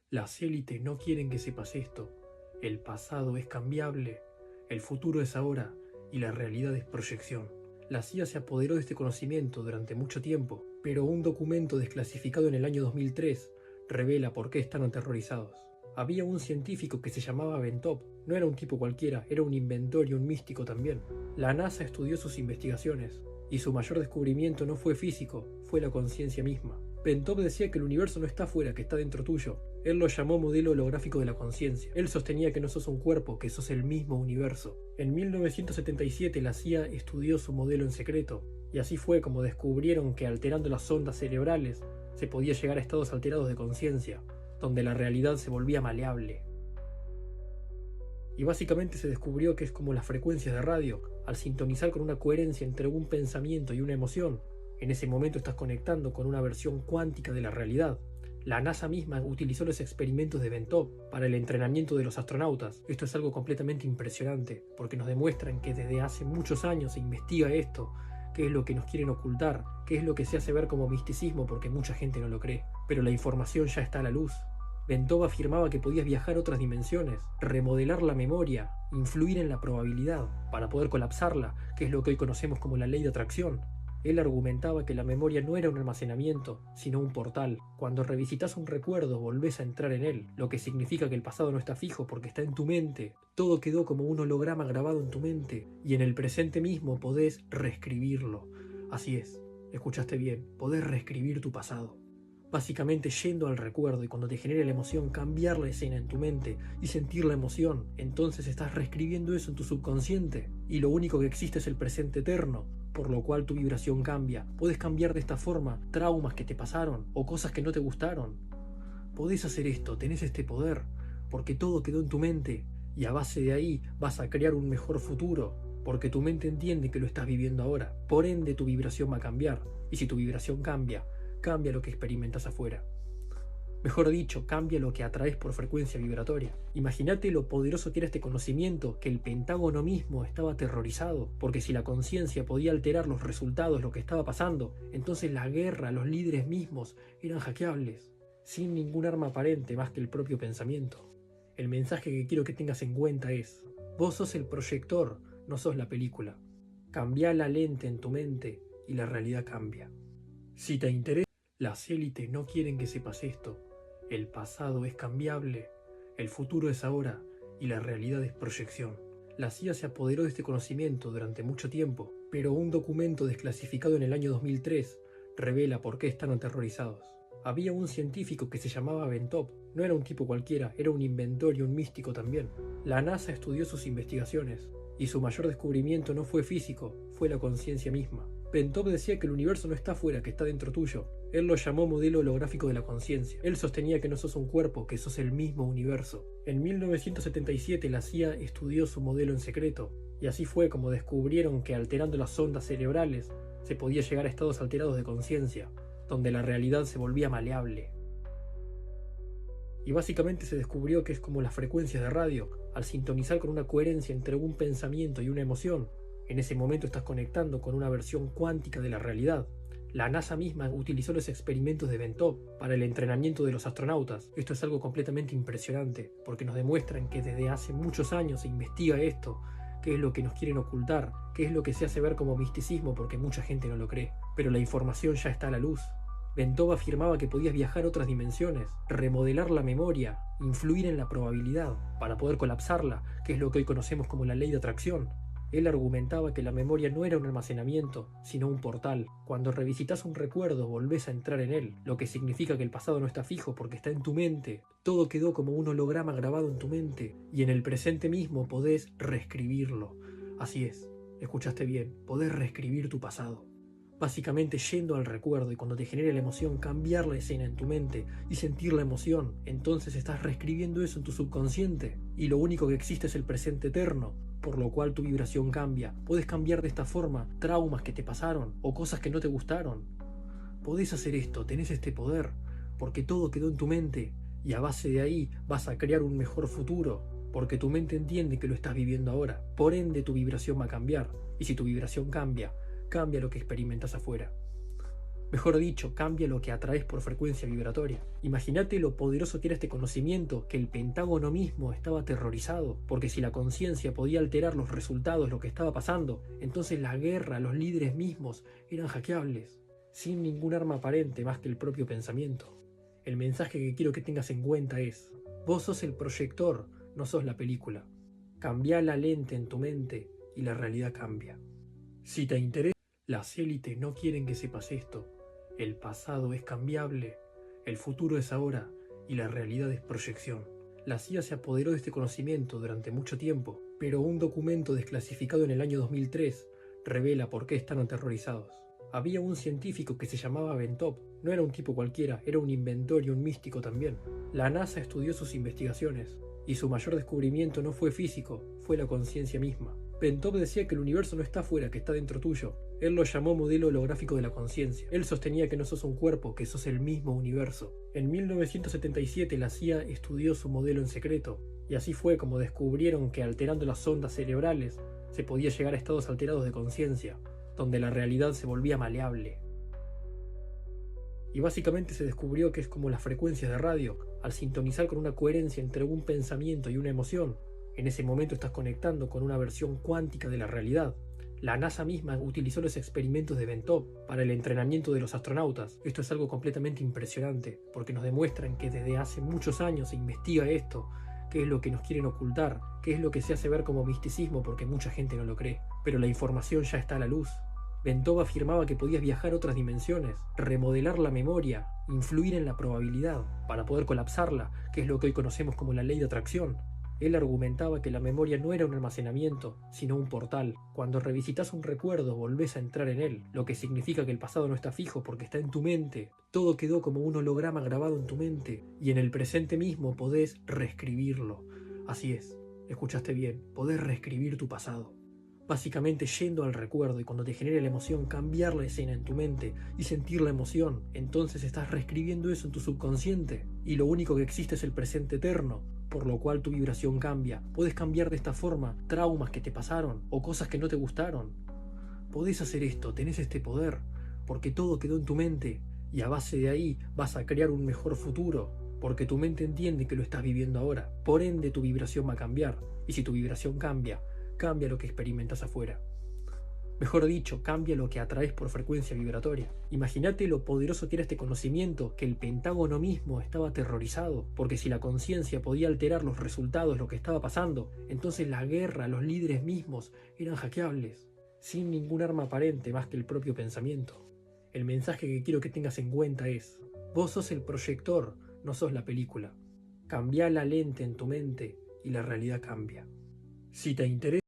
Las élites no quieren que sepas esto. El pasado es cambiable, el futuro es ahora y la realidad es proyección. La CIA se apoderó de este conocimiento durante mucho tiempo, pero un documento desclasificado en el año 2003 revela por qué están aterrorizados. Había un científico que se llamaba Bentov. No era un tipo cualquiera, era un inventor y un místico también. La NASA estudió sus investigaciones, y su mayor descubrimiento no fue físico, fue la conciencia misma. Bentov decía que el universo no está afuera, que está dentro tuyo. Él lo llamó modelo holográfico de la conciencia. Él sostenía que no sos un cuerpo, que sos el mismo universo. En 1977 la CIA estudió su modelo en secreto, y así fue como descubrieron que alterando las ondas cerebrales se podía llegar a estados alterados de conciencia, donde la realidad se volvía maleable. Y básicamente se descubrió que es como las frecuencias de radio. Al sintonizar con una coherencia entre un pensamiento y una emoción, en ese momento estás conectando con una versión cuántica de la realidad. La NASA misma utilizó los experimentos de Bentov para el entrenamiento de los astronautas. Esto es algo completamente impresionante, porque nos demuestran que desde hace muchos años se investiga esto, qué es lo que nos quieren ocultar, qué es lo que se hace ver como misticismo porque mucha gente no lo cree. Pero la información ya está a la luz. Bentov afirmaba que podías viajar a otras dimensiones, remodelar la memoria, influir en la probabilidad, para poder colapsarla, que es lo que hoy conocemos como la ley de atracción. Él argumentaba que la memoria no era un almacenamiento, sino un portal. Cuando revisitas un recuerdo, volvés a entrar en él, lo que significa que el pasado no está fijo porque está en tu mente. Todo quedó como un holograma grabado en tu mente, y en el presente mismo podés reescribirlo. Así es, escuchaste bien, podés reescribir tu pasado. Básicamente yendo al recuerdo y cuando te genere la emoción cambiar la escena en tu mente y sentir la emoción, entonces estás reescribiendo eso en tu subconsciente y lo único que existe es el presente eterno, por lo cual tu vibración cambia. Puedes cambiar de esta forma traumas que te pasaron o cosas que no te gustaron. Podés hacer esto, tenés este poder, porque todo quedó en tu mente y a base de ahí vas a crear un mejor futuro, porque tu mente entiende que lo estás viviendo ahora. Por ende tu vibración va a cambiar y si tu vibración cambia, cambia lo que experimentas afuera. Mejor dicho, cambia lo que atraes por frecuencia vibratoria. Imagínate lo poderoso que era este conocimiento, que el Pentágono mismo estaba aterrorizado, porque si la conciencia podía alterar los resultados, lo que estaba pasando, entonces la guerra, los líderes mismos, eran hackeables, sin ningún arma aparente más que el propio pensamiento. El mensaje que quiero que tengas en cuenta es, vos sos el proyector, no sos la película. Cambia la lente en tu mente y la realidad cambia. Si te interesa, las élites no quieren que sepas esto. El pasado es cambiable, el futuro es ahora y la realidad es proyección. La CIA se apoderó de este conocimiento durante mucho tiempo, pero un documento desclasificado en el año 2003 revela por qué están aterrorizados. Había un científico que se llamaba Bentov. No era un tipo cualquiera, era un inventor y un místico también. La NASA estudió sus investigaciones, y su mayor descubrimiento no fue físico, fue la conciencia misma. Bentov decía que el universo no está afuera, que está dentro tuyo. Él lo llamó modelo holográfico de la conciencia. Él sostenía que no sos un cuerpo, que sos el mismo universo. En 1977 la CIA estudió su modelo en secreto, y así fue como descubrieron que alterando las ondas cerebrales se podía llegar a estados alterados de conciencia, donde la realidad se volvía maleable. Y básicamente se descubrió que es como las frecuencias de radio. Al sintonizar con una coherencia entre un pensamiento y una emoción, en ese momento estás conectando con una versión cuántica de la realidad. La NASA misma utilizó los experimentos de Bentov para el entrenamiento de los astronautas. Esto es algo completamente impresionante, porque nos demuestran que desde hace muchos años se investiga esto, qué es lo que nos quieren ocultar, qué es lo que se hace ver como misticismo porque mucha gente no lo cree. Pero la información ya está a la luz. Bentov afirmaba que podías viajar a otras dimensiones, remodelar la memoria, influir en la probabilidad, para poder colapsarla, que es lo que hoy conocemos como la ley de atracción. Él argumentaba que la memoria no era un almacenamiento, sino un portal. Cuando revisitas un recuerdo, volvés a entrar en él, lo que significa que el pasado no está fijo porque está en tu mente. Todo quedó como un holograma grabado en tu mente, y en el presente mismo podés reescribirlo. Así es, escuchaste bien, podés reescribir tu pasado. Básicamente yendo al recuerdo y cuando te genere la emoción cambiar la escena en tu mente y sentir la emoción, entonces estás reescribiendo eso en tu subconsciente y lo único que existe es el presente eterno, por lo cual tu vibración cambia. Puedes cambiar de esta forma traumas que te pasaron o cosas que no te gustaron. Podés hacer esto, tenés este poder, porque todo quedó en tu mente y a base de ahí vas a crear un mejor futuro, porque tu mente entiende que lo estás viviendo ahora. Por ende tu vibración va a cambiar y si tu vibración cambia, cambia lo que experimentas afuera. Mejor dicho, cambia lo que atraes por frecuencia vibratoria. Imagínate lo poderoso que era este conocimiento, que el Pentágono mismo estaba aterrorizado, porque si la conciencia podía alterar los resultados, lo que estaba pasando, entonces la guerra, los líderes mismos, eran hackeables, sin ningún arma aparente más que el propio pensamiento. El mensaje que quiero que tengas en cuenta es: vos sos el proyector, no sos la película. Cambia la lente en tu mente y la realidad cambia. Si te interesa, las élites no quieren que sepas esto. El pasado es cambiable, el futuro es ahora y la realidad es proyección. La CIA se apoderó de este conocimiento durante mucho tiempo, pero un documento desclasificado en el año 2003 revela por qué están aterrorizados. Había un científico que se llamaba Bentov. No era un tipo cualquiera, era un inventor y un místico también. La NASA estudió sus investigaciones, y su mayor descubrimiento no fue físico, fue la conciencia misma. Bentov decía que el universo no está afuera, que está dentro tuyo. Él lo llamó modelo holográfico de la conciencia. Él sostenía que no sos un cuerpo, que sos el mismo universo. En 1977 la CIA estudió su modelo en secreto, y así fue como descubrieron que alterando las ondas cerebrales se podía llegar a estados alterados de conciencia, donde la realidad se volvía maleable. Y básicamente se descubrió que es como las frecuencias de radio. Al sintonizar con una coherencia entre un pensamiento y una emoción, en ese momento estás conectando con una versión cuántica de la realidad. La NASA misma utilizó los experimentos de Bentov para el entrenamiento de los astronautas. Esto es algo completamente impresionante, porque nos demuestran que desde hace muchos años se investiga esto, qué es lo que nos quieren ocultar, qué es lo que se hace ver como misticismo porque mucha gente no lo cree. Pero la información ya está a la luz. Bentov afirmaba que podías viajar a otras dimensiones, remodelar la memoria, influir en la probabilidad para poder colapsarla, que es lo que hoy conocemos como la ley de atracción. Él argumentaba que la memoria no era un almacenamiento, sino un portal. Cuando revisitas un recuerdo, volvés a entrar en él, lo que significa que el pasado no está fijo porque está en tu mente. Todo quedó como un holograma grabado en tu mente, y en el presente mismo podés reescribirlo. Así es, escuchaste bien, podés reescribir tu pasado. Básicamente yendo al recuerdo, y cuando te genere la emoción, cambiar la escena en tu mente y sentir la emoción. Entonces estás reescribiendo eso en tu subconsciente, y lo único que existe es el presente eterno, por lo cual tu vibración cambia. Puedes cambiar de esta forma traumas que te pasaron o cosas que no te gustaron. Podés hacer esto, tenés este poder, porque todo quedó en tu mente, y a base de ahí vas a crear un mejor futuro, porque tu mente entiende que lo estás viviendo ahora. Por ende, tu vibración va a cambiar, y si tu vibración cambia, cambia lo que experimentas afuera. Mejor dicho, cambia lo que atraes por frecuencia vibratoria. Imagínate lo poderoso que era este conocimiento, que el Pentágono mismo estaba aterrorizado, porque si la conciencia podía alterar los resultados, lo que estaba pasando, entonces la guerra, los líderes mismos, eran hackeables, sin ningún arma aparente más que el propio pensamiento. El mensaje que quiero que tengas en cuenta es: vos sos el proyector, no sos la película. Cambia la lente en tu mente y la realidad cambia. Si te interesa